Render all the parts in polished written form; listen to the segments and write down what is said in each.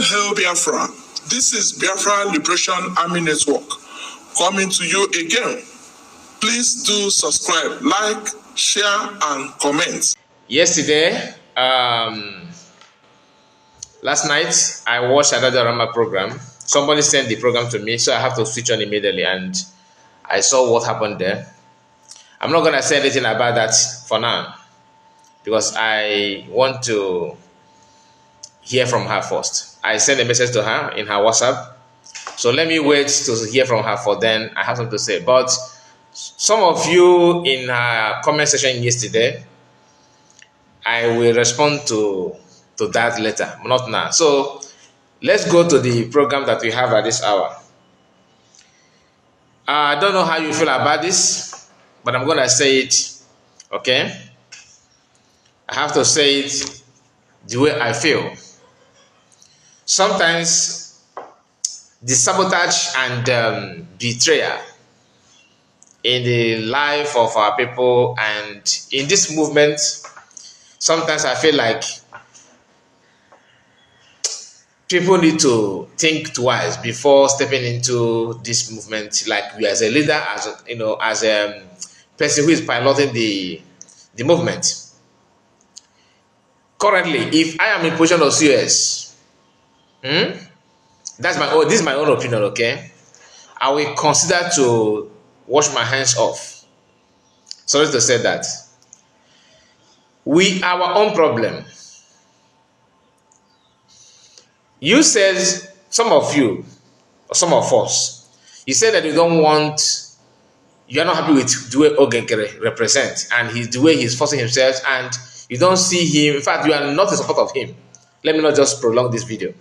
Hail Biafran. This is Biafran Liberation Army Network coming to you again. Please do subscribe, like, share, and comment. Yesterday, last night, I watched another Rama program. Somebody sent the program to me, so I have to switch on immediately, and I saw what happened there. I'm not going to say anything about that for now, because I want to hear from her first. I sent a message to her in her WhatsApp, so let me wait to hear from her for then I have something to say. But some of you in her comment section yesterday, I will respond to that later, not now. So let's go to the program that we have at this hour. I don't know how you feel about this, but I'm going to say it, okay? I have to say it the way I feel. Sometimes the sabotage and betrayal in the life of our people and in this movement, sometimes I feel like people need to think twice before stepping into this movement. Like we as a leader, as a person who is piloting the movement. Currently, if I am in position of CS, this is my own opinion, okay? I will consider to wash my hands off. Sorry to say that. We our own problem. You said, some of you, or some of us, you said that you are not happy with the way Ogenkere represents and the way he's forcing himself, and you don't see him. In fact, you are not in support of him. Let me not just prolong this video.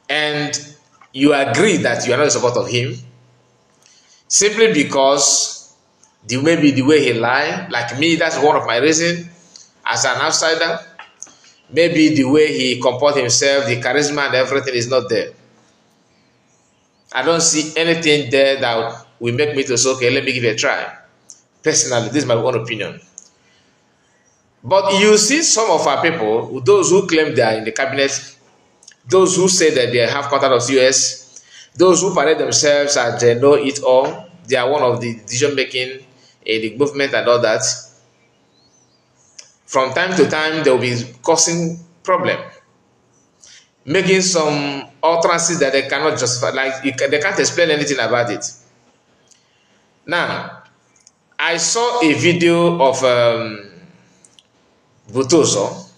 And you agree that you are not in support of him simply because maybe the way he lies, like me, that's one of my reasons as an outsider. Maybe the way he comports himself, the charisma and everything is not there. I don't see anything there that will make me to say, okay, let me give it a try. Personally, this is my own opinion. But you see some of our people, those who claim they are in the cabinet, those who say that they have contact of US, those who parade themselves as they know it all, they are one of the decision-making in the movement and all that. From time to time, they will be causing problem, making some utterances that they cannot justify, like they can't explain anything about it. Now, I saw a video of Butoso,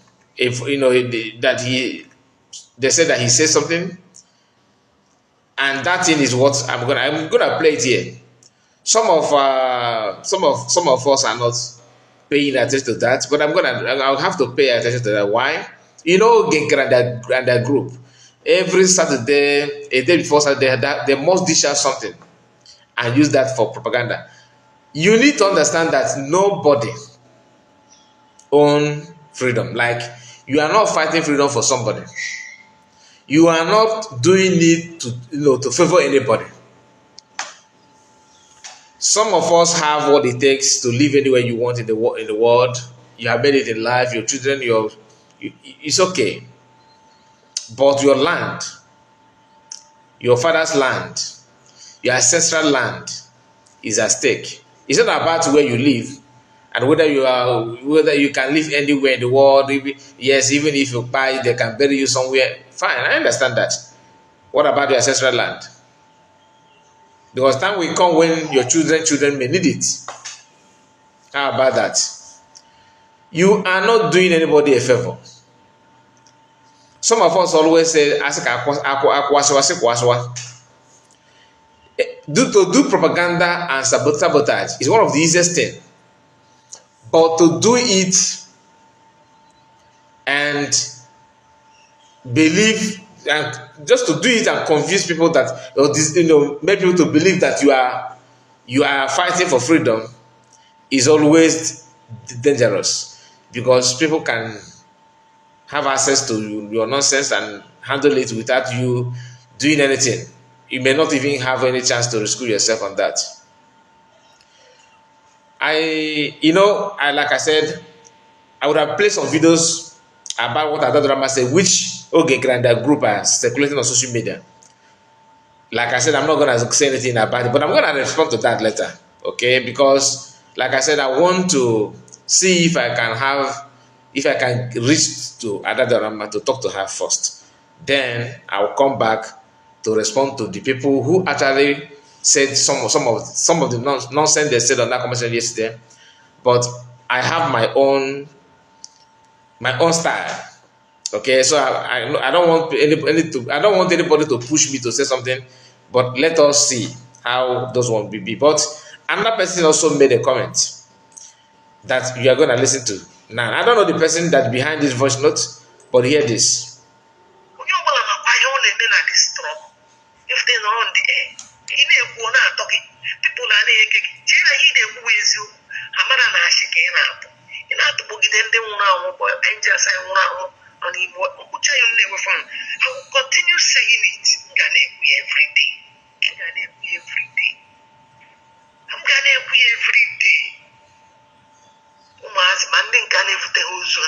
they said that he said something, and that thing is what I'm gonna play it here. Some of us are not paying attention to that, but I'll have to pay attention to that. Why? Genker and that group, every Saturday, a day before Saturday, they must dish out something and use that for propaganda. You need to understand that nobody owns freedom. Like, you are not fighting freedom for somebody. You are not doing it to favor anybody. Some of us have what it takes to live anywhere you want in the world. You have made it in life. Your children, it's okay. But your land, your father's land, your ancestral land is at stake. It's not about where you live and whether you can live anywhere in the world. Yes, even if you buy, they can bury you somewhere. Fine, I understand that. What about your ancestral land? Because time will come when your children may need it. How about that? You are not doing anybody a favor. Some of us always say, to do propaganda and sabotage is one of the easiest things. But to do it and believe, and just to do it and convince people that, make people to believe that you are fighting for freedom is always dangerous, because people can have access to your nonsense and handle it without you doing anything. You may not even have any chance to rescue yourself on that. Like I said, I would have played some videos about what Adadorama said, which Okay, and that group are circulating on social media. Like I said, I'm not gonna say anything about it, but I'm gonna respond to that later. Okay, because like I said, I want to see if I can reach to Adadorama to talk to her first. Then I'll come back to respond to the people who actually said some of the nonsense they said on that conversation yesterday. But I have my own style. Okay, so I don't want I don't want anybody to push me to say something, but let us see how those one will be. But another person also made a comment that you are going to listen to. Now I don't know the person that behind this voice note, but hear this. If they're not on the air, in a corner talking, people are naked. Jena hide wezu, Hamara Nashiki up. In that book, then they will now, and just I will on him, which I never found. I will continue saying it. Gane every day. Gane every day. I'm gonna every day. Umas manding Gane for the Hozu.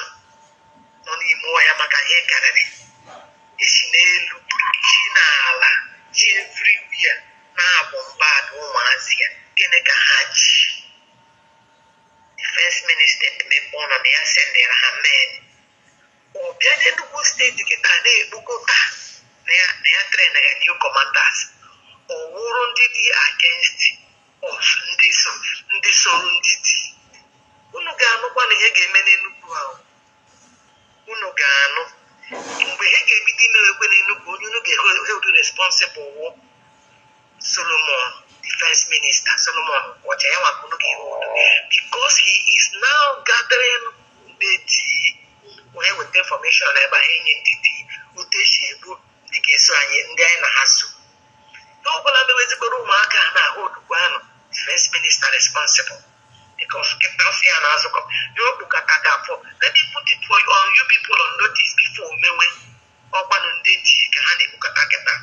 On him, why am I Gane? Is in a loop, Chinala. Everywhere now bombard Umazia, Geneka Hatch. The first minister to be born on the ascent there are men. Or Pianetu state to get a Bukota. They are training new commanders. Or warranted against us in this Sorunditi. Unugano one Hegame in Nukuao. Unugano. Mgbe ha ga-ebido ime ekwe n'Enugu onye unu ga-hold responsible Solomon, defense minister Solomon, what I want to because he is now gathering the where with information about any entity Uteshibu, the Keswany, and then Hasu. No, but I'm the Rumaka and I hold one defense minister responsible. Because Ketafi and Azuko, your book at for let me put it for you on you people on notice before me when Open on the Kahani Bukataketa.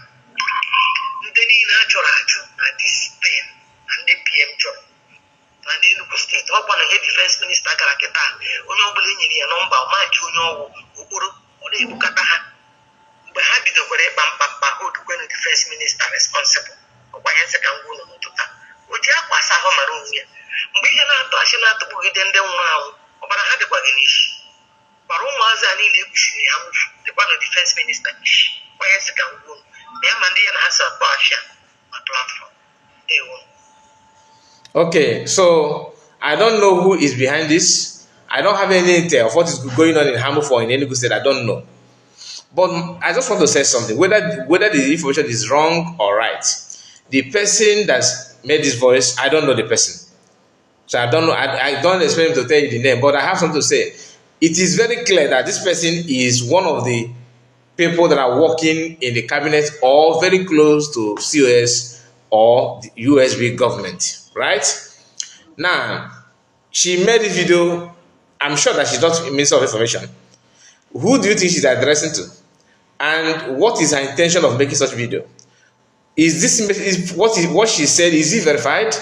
The natural at this pen and the PM job. And then look state up on a head defense minister Karaketa, Onobulini and Omba, my junior Uru, or the Bukataha. But how did the Bamba who to the defense minister responsible? Or why has a gun to that? Would you have passed a Maronia? We cannot touch not to put it in the wow, but I had a baginish. Barumas and the one of defense minister. Why is a gun? The Mandian has a passion, a platform. Okay, so I don't know who is behind this. I don't have any intel of what is going on in Hamufu or in Enugu State. I don't know. But I just want to say something. Whether the information is wrong or right, the person that made this voice, I don't know the person. So I don't know. I don't expect him to tell you the name, but I have something to say. It is very clear that this person is one of the people that are working in the cabinet or very close to COS or the USB government, right? Now, she made this video. I'm sure that she's not a Minister of Information. Who do you think she's addressing to? And what is her intention of making such video? Is this what she said? Is it verified?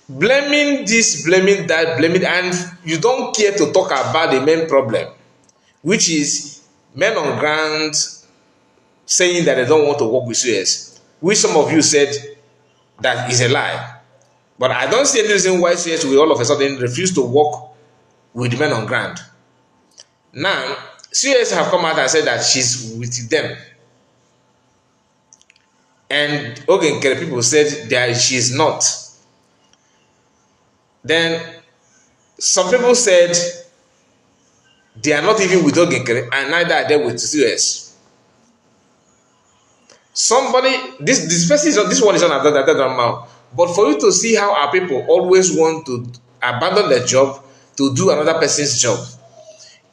Blaming this, blaming that, blaming, and you don't care to talk about the main problem, which is men on ground saying that they don't want to work with CS, which some of you said that is a lie. But I don't see any reason why CS will all of a sudden refuse to work with men on ground. Now, CS have come out and said that she's with them. And Ogenkere people said that she's not. Then some people said they are not even with Ogenkere and neither are they with CS. Somebody, this person is not, this one is not that normal. But for you to see how our people always want to abandon their job to do another person's job.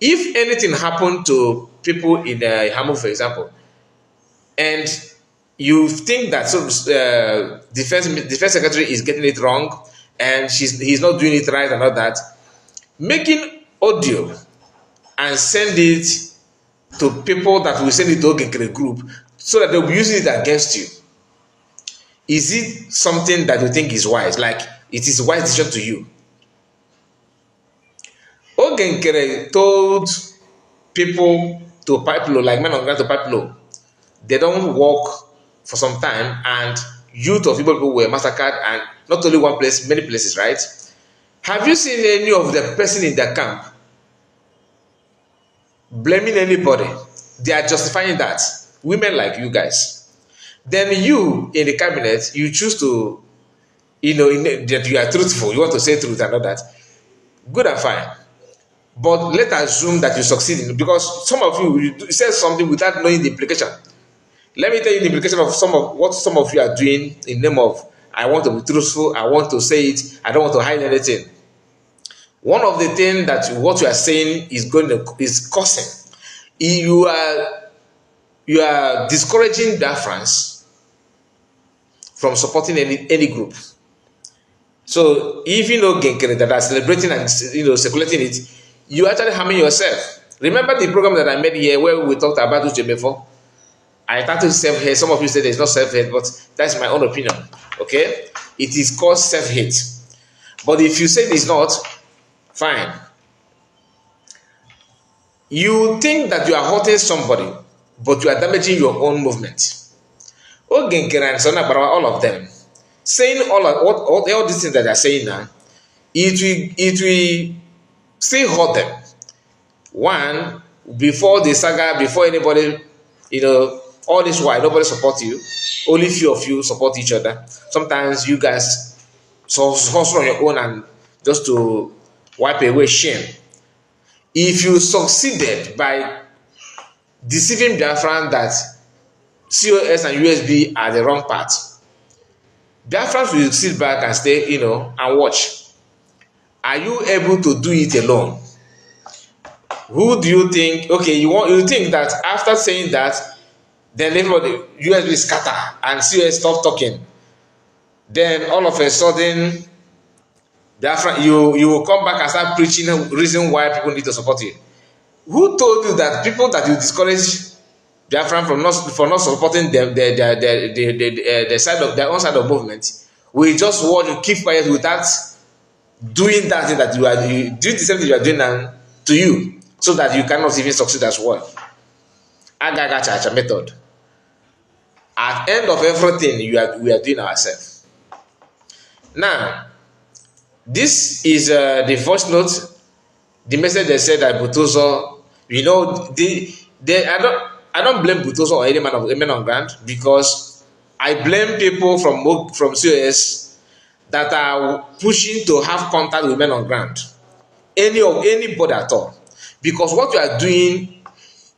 If anything happened to people in Hamu, for example, and you think that defense secretary is getting it wrong and he's not doing it right and all that, making audio and send it to people that will send it to Ogenkere group so that they'll be using it against you. Is it something that you think is wise? Like it is a wise decision to you? Ogenkere told people to pipe low, like men on ground to pipe low. They don't work for some time, and youth of people were massacred, and not only one place, many places, right? Have you seen any of the person in the camp blaming anybody? They are justifying that. Women like you guys. Then you in the cabinet, you choose to, that you are truthful. You want to say truth and all that. Good and fine. But let's assume that you succeed because some of you say something without knowing the implication. Let me tell you the implication of what some of you are doing in the name of I want to be truthful, I want to say it, I don't want to hide anything. One of the things that what you are saying is causing. You are discouraging Biafrans from supporting any group. So if you know Genkere that are celebrating and circulating it, you are actually harming yourself. Remember the program that I made here where we talked about Uche before? I started self-hate. Some of you said it's not self-hate, but that's my own opinion. Okay? It is called self-hate. But if you say it's not, fine. You think that you are hurting somebody, but you are damaging your own movement. Ogenkere and Sonabarawa, all of them, saying all these things that they are saying now, it will still hurt them. One, before the saga, before anybody, all this while nobody support you, only few of you support each other. Sometimes you guys hustle on your own and just to wipe away shame. If you succeeded by deceiving Biafran that COS and USB are the wrong path, Biafrans will sit back and stay, and watch. Are you able to do it alone? Who do you think? Okay, you think that after saying that, then everybody USB scatter and COS stop talking. Then all of a sudden, Biafran, you will come back and start preaching a reason why people need to support you. Who told you that people that you discourage Biafran for not supporting them, the side of their own side of movement, will just want to keep quiet without doing that thing that you do the same thing you are doing now to you, so that you cannot even succeed as well. Agaga method. At the end of everything, we are doing ourselves. Now, this is the voice note. The message they said that Butoso, I don't blame Butoso or any man on ground, because I blame people from COS that are pushing to have contact with men on ground. Anybody at all. Because what you are doing,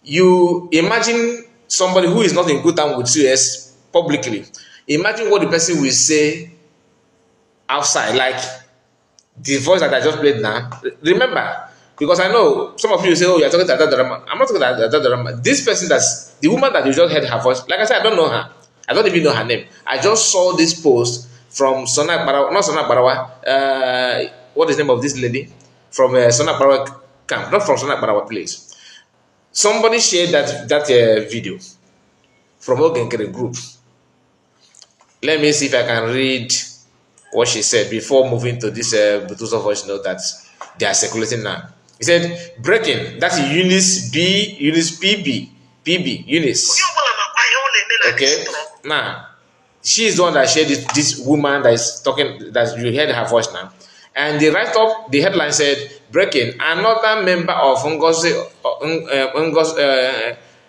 you imagine somebody who is not in good time with COS publicly. Imagine what the person will say outside, like the voice that I just played now. Remember, because I know some of you say, oh, you're talking to Adadarama. I'm not talking to Adadarama. This person, that's the woman that you just heard her voice. Like I said, I don't know her. I don't even know her name. I just saw this post from Sonak Barawa, not Sonak Barawa. What is the name of this lady? From Sonak Barawa camp, not from Sonak Barawa place. Somebody shared that video from Ogenkere group. Let me see if I can read what she said before moving to this Butuso voice note that they are circulating now. He said, breaking, that's Eunice PB, Eunice. Okay, now, she is the one that shared this woman that is talking, that you heard her voice now. And the write-up, the headline said, breaking, another member of Ngozi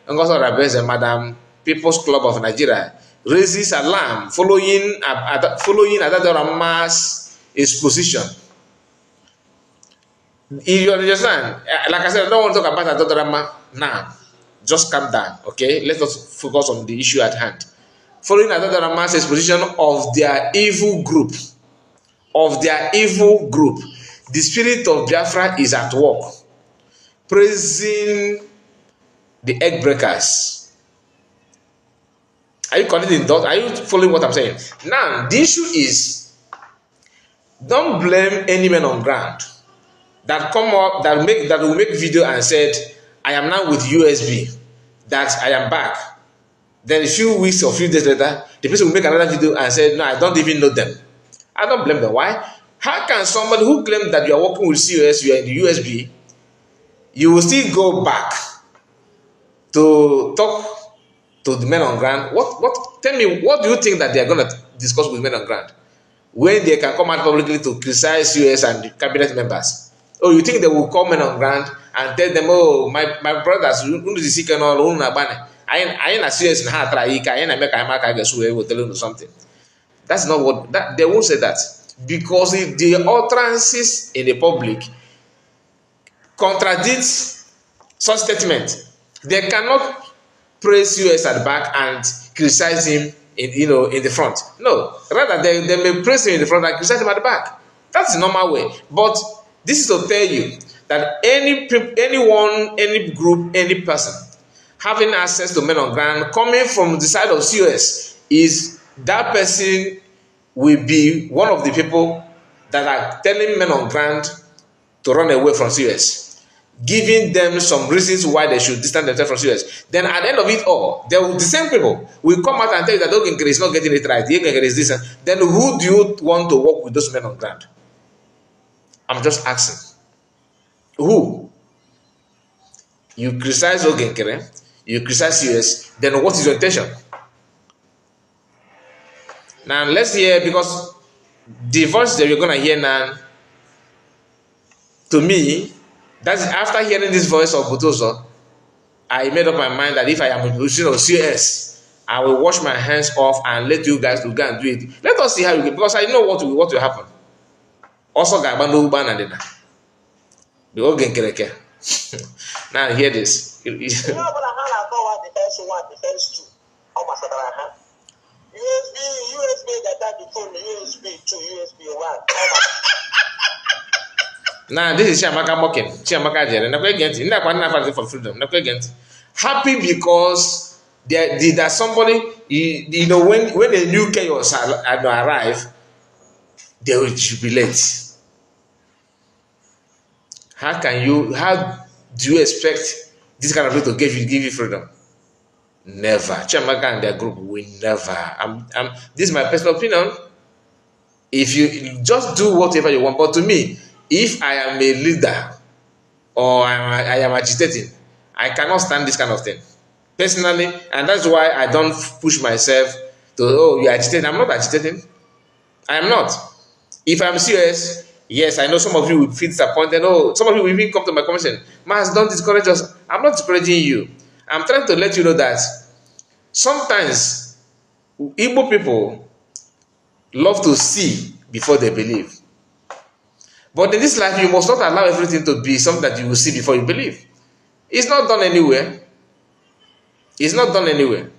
Orabueze, Madam People's Club of Nigeria, raises alarm following Adadarama's exposition. You understand? Like I said, I don't want to talk about Adadarama now. Just calm down, okay? Let us focus on the issue at hand. Following Adadarama's exposition of their evil group, the spirit of Biafra is at work, praising the egg breakers. Are you connecting the dots? Are you following what I'm saying? Now, the issue is, don't blame any man on ground that come up that will make video and said, I am now with USB, that I am back. Then a few weeks or few days later, the person will make another video and say, no, I don't even know them. I don't blame them. Why? How can somebody who claims that you are working with COS, you are in the USB, you will still go back to talk to the men on ground. Tell me, what do you think that they are going to discuss with men on ground when they can come out publicly to criticize US and the cabinet members? Oh, you think they will come men on ground and tell them, oh, my brothers, I ain't serious in heart, I ain't make I guess we will tell you something. That's not what that they won't say that, because if the utterances in the public contradicts such statement, they cannot praise US at the back and criticize him in the front. No, rather they may praise him in the front and criticize him at the back. That's the normal way. But this is to tell you that anyone, any group, any person having access to men on ground coming from the side of US, is that person will be one of the people that are telling men on ground to run away from US, giving them some reasons why they should distance themselves from US. Then at the end of it all, the same people will come out and tell you that Ogenkere is not getting it right, Ogenkere is this. Then who do you want to work with those men on ground? I'm just asking. Who? You criticize Ogenkere, you criticize US, then what is your intention? Now let's hear, because the voice that you're gonna hear now, to me, that's after hearing this voice of Butoso, I made up my mind that if I am in a position of CS, I will wash my hands off and let you guys to go and do it. Let us see how you get, because I know what will happen. Also, Gabano Banadina. The Ogenkere. Now hear this. You know what I'm about defense 1, defense 2. Almost USB that before the USB 2, USB 1. Now this is Chiamaka mocking. Chiamaka Jere. For freedom. Happy because there's somebody, when a new chaos arrive, they will jubilate. How do you expect this kind of people to give you freedom? Never. Chiamaka and their group will never. This is my personal opinion. If you just do whatever you want, but to me, if I am a leader or I am agitating, I cannot stand this kind of thing personally, and that's why I don't push myself to, oh, you're agitating. I'm not agitating. I am not. If I'm serious, yes, I know some of you will feel disappointed. Oh, some of you will even come to my conversation. Mas, don't discourage us. I'm not discouraging you. I'm trying to let you know that sometimes Igbo people love to see before they believe. But in this life, you must not allow everything to be something that you will see before you believe. It's not done anywhere. It's not done anywhere.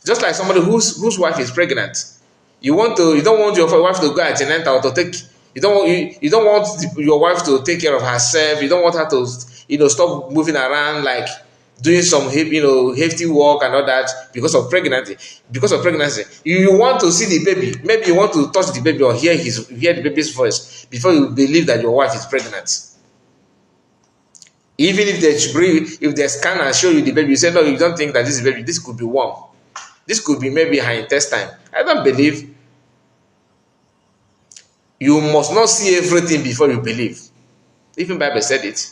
Just like somebody whose wife is pregnant. You don't want your wife to go antenatal or to take. You don't want your wife to take care of herself. You don't want her to stop moving around, like doing some hefty work and all that because of pregnancy. You want to see the baby. Maybe you want to touch the baby or hear the baby's voice before you believe that your wife is pregnant. Even if they scan and show you the baby, you say no, you don't think that this is baby. This could be warm. This could be maybe her intestine. I don't believe. You must not see everything before you believe. Even Bible said it.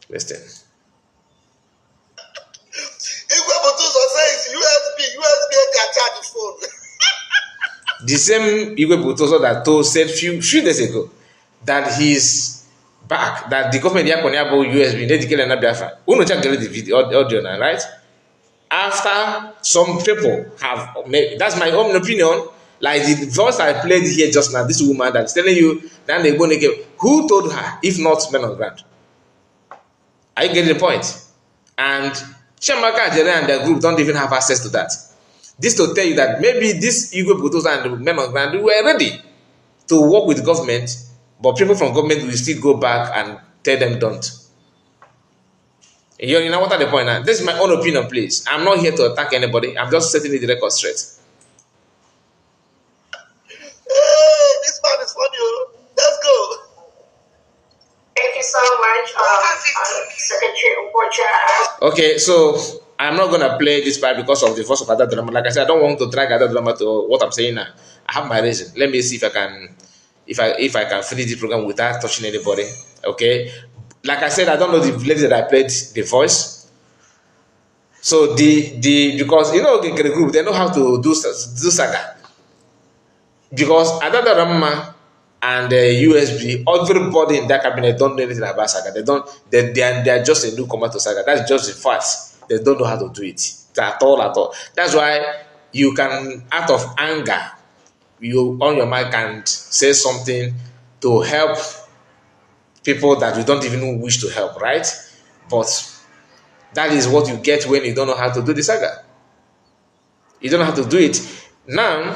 Listen. The same Igwe Butoso that said few days ago that he's back, that the government Yakoniabo USB dedicated na Biafran. Uno check the video audio now, right? After some people have made, that's my own opinion. Like the voice I played here just now, this woman that's telling you that they go naked. Who told her, if not men on ground? I get the point. And Chiamaka Jere and their group don't even have access to that. This to tell you that maybe this Igwe Butoso and the men on ground were ready to work with the government, but people from government will still go back and tell them don't. You know what are the point now? This is my own opinion, please. I'm not here to attack anybody. I'm just setting the record straight. Hey, this man is funny. Let's go. Thank you so much, Secretary. Okay, so I'm not gonna play this part because of the voice of other drama. Like I said, I don't want to drag other drama to what I'm saying now. I have my reason. Let me see if I can finish the program without touching anybody. Okay. like I said, I don't know the lady that I played the voice. So because you know the group, they know how to do saga. Because Adada Rama and USB, everybody in that cabinet don't know anything about saga. They are just a newcomer to saga. That's just the fact. They don't know how to do it at all. That's why you can, out of anger, you on your mic and say something to help people that you don't even wish to help, right? But that is what you get when you don't know how to do the saga. You don't know how to do it. Now,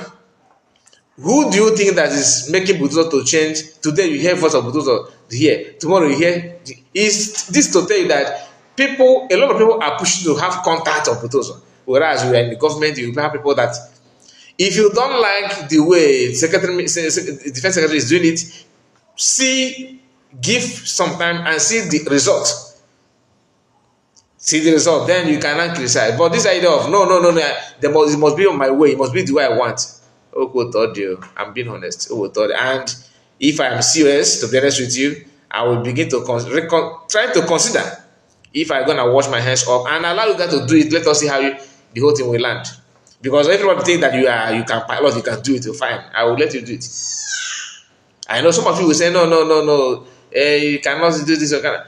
who do you think that is making Buduzo to change? Today you hear voice of Buduzo here. Tomorrow you hear. Is this to tell you that a lot of people are pushing to have contact of Buduzo? Whereas we are in the government, you have people that, if you don't like the way defense secretary is doing it, give some time and see the result. See the result, then you cannot criticize. But this idea of no, it must be on my way, it must be the way I want. Oh, told you, I'm being honest. And if I am serious, to be honest with you, I will begin to try to consider if I'm gonna wash my hands up and allow you guys to do it. Let us see how the whole thing will land. Because everybody think that you can pilot, you can do it. Fine, I will let you do it. I know some of you will say no, you cannot do this. You cannot.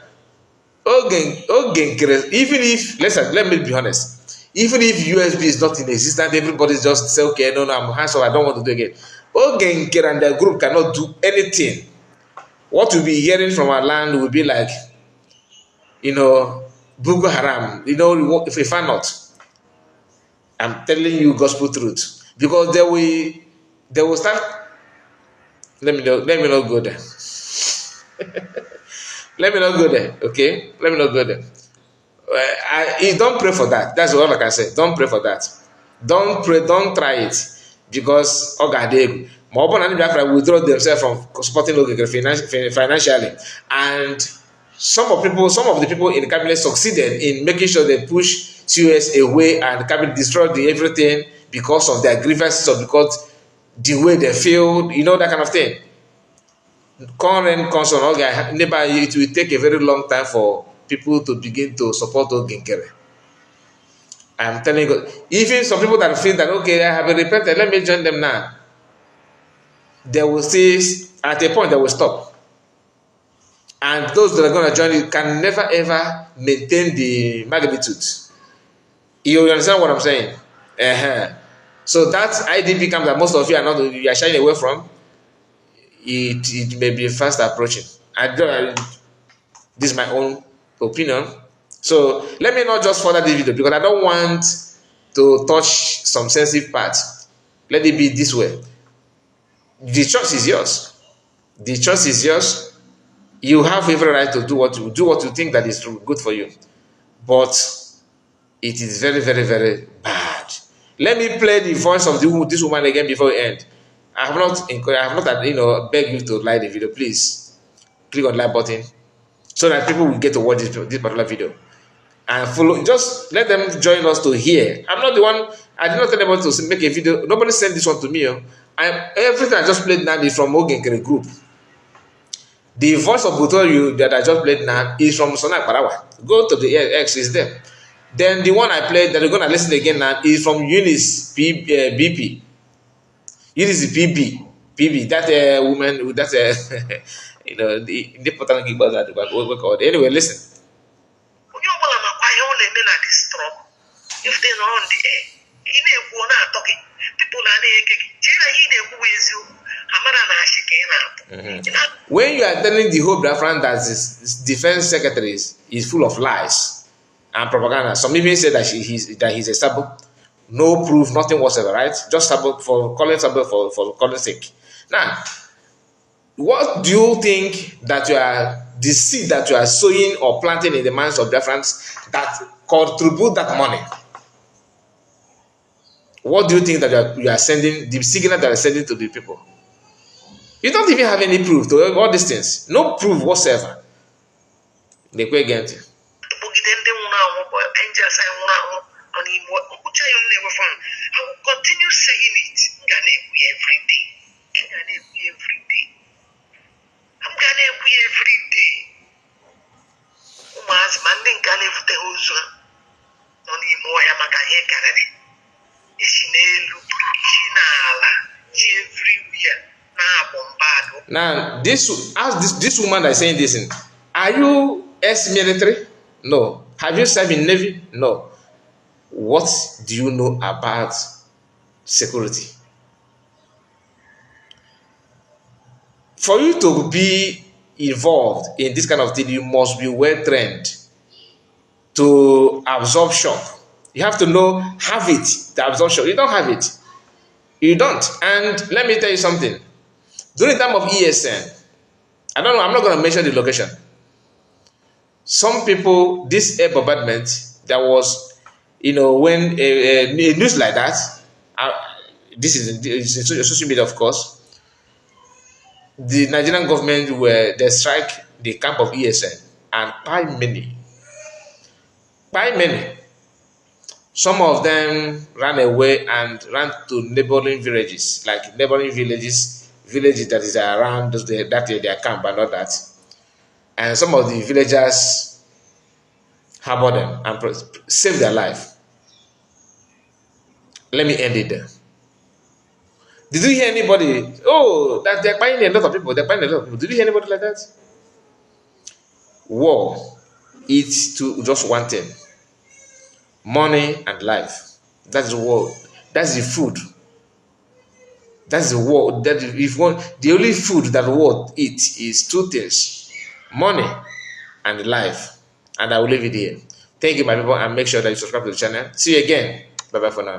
Even if let me be honest, even if USB is not in existence, everybody just say, okay, no, I'm hands off, I don't want to do it again. Ogenkere and their group cannot do anything. What we'll be hearing from our land will be like, Boko Haram, if I'm not, I'm telling you gospel truth. Because they will start. Let me not go there. Let me not go there, okay? Let me not go there. Don't pray for that. That's all I can say. Don't pray for that. Don't pray. Don't try it, because Ogadegu, Mobon and Biafran withdraw themselves from supporting Ogege financially, and some of the people in the cabinet succeeded in making sure they push COS away, and the cabinet destroyed everything because of their grievances or because the way they feel, that kind of thing. Current concern, it will take a very long time for people to begin to support Ogenkere. I'm telling you, even some people that feel that, okay, I have repented, let me join them now. They will see, at a point, they will stop. And those that are going to join it can never ever maintain the magnitude. You understand what I'm saying? So that IDP camp that most of you are shying away from, it may be fast approaching. This is my own opinion. So let me not just further this video, because I don't want to touch some sensitive parts. Let it be this way. The choice is yours. The choice is yours. You have every right to do what you think that is good for you. But it is very, very, very bad. Let me play the voice of this woman again before we end. I have not beg you to like the video. Please click on the like button so that people will get to watch this particular video and follow. Just let them join us to hear. I'm not the one. I did not tell them to make a video. Nobody sent this one to me. Everything I just played now is from Ogenkere group. The voice of Butoyu that I just played now is from Sonak Parawa. Go to the X, is there. Then the one I played that you're gonna listen again now is from Eunice BP. Eunice PB. That woman with that the important people that we call. Anyway, listen. If they're not on the air, when you are telling the whole Biafran that this defense secretary is full of lies and propaganda, some even say that he's a sabo, no proof, nothing whatsoever, right? Just sabo for calling sake. Now, what do you think that the seed that you are sowing or planting in the minds of Biafrans that contribute that money? What do you think that you are sending, the signal that you are sending to the people? You don't even have any proof to all these things. No proof whatsoever. They quit again. I will continue saying it. Every day. I'm gonna every day. Now, this woman that is saying this, are you ex-military? No. Have you served in Navy? No. What do you know about security? For you to be involved in this kind of thing, you must be well trained to absorb shock. You have to have it, the absorption. You don't have it. You don't. And let me tell you something. During the time of ESN, I don't know, I'm not going to mention the location. Some people, this air bombardment, there was, when a news like that, this is social media, of course, the Nigerian government they strike the camp of ESN and by many. Some of them ran away and ran to neighboring villages, villages that is around their camp and all that. And some of the villagers harbored them and saved their life. Let me end it there. Did you hear anybody? Oh, that they're buying a lot of people. Did you hear anybody like that? War is to just one thing: money and life. That's the war. That's the food. That's the war. The only food that the world eats is two things: money and life. And I will leave it here. Thank you, my people, and make sure that you subscribe to the channel. See you again. Bye bye for now.